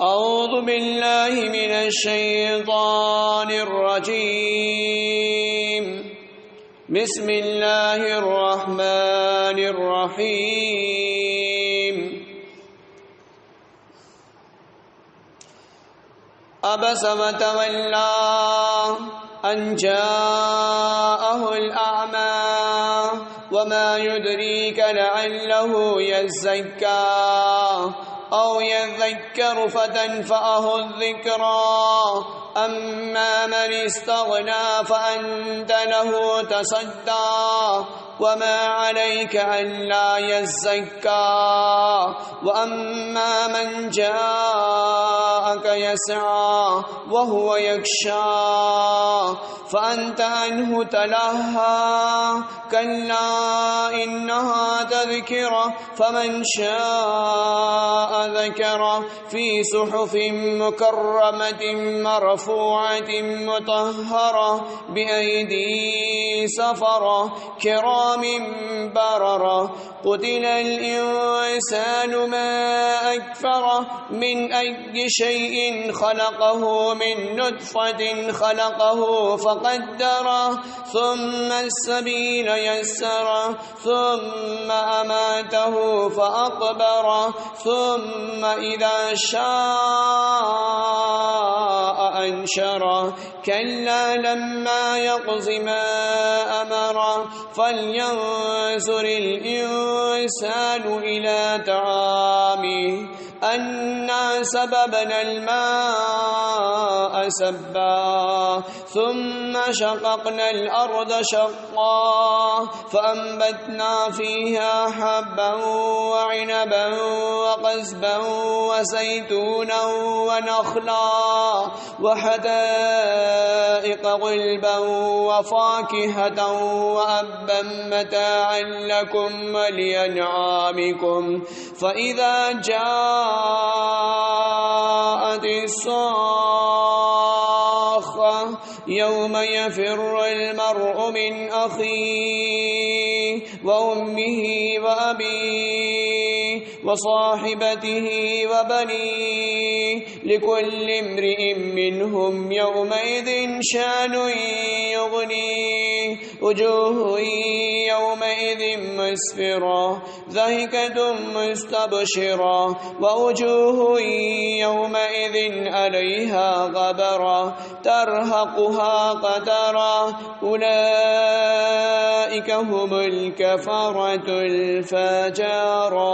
أعوذ بالله من الشيطان الرجيم. بسم الله الرحمن الرحيم. عبس وتولى أن جاءه الأعمى وما يدريك لعله يزكى أو يذكر فتنفعه الذكرى أما من استغنى فأنت له تصدى وما عليك ألا يزكى وأما من جاءك يسعى وهو يخشى فأنت عنه تلهى كلا إنها تذكرة فمن شاء ذكره في صحف مكرمة مرفوعة مطهرة بأيدي سفرة كرام بررة قتل الإنسان ما أكفره من أي شيء خلقه من نطفة خلقه فقدره ثم السبيل يسره ثم أماته فأقبره ثم إذا شاء أنشره كلا لما يقض ما أمره فلينظر الإنسان إلى طعامه أنا سببنا الماء سبا ثم شققنا الأرض شقا فأنبتنا فيها حبا وعنبا وقزبا وزيتونا ونخلا وحدائق غلبا وفاكهة وأبا متاعا لكم ولأنعامكم فإذا جاءت الصاخة يوم يفر المرء من أخيه وأمه وأبيه وصاحبته وبنيه لكل امرئ منهم يومئذ شان يغنيه وجوه يومئذ مسفرة ضاحكة مستبشرة ووجوه يومئذ عليها غبرة ترهقها قترة أولئك هم الكفرة الفجرة.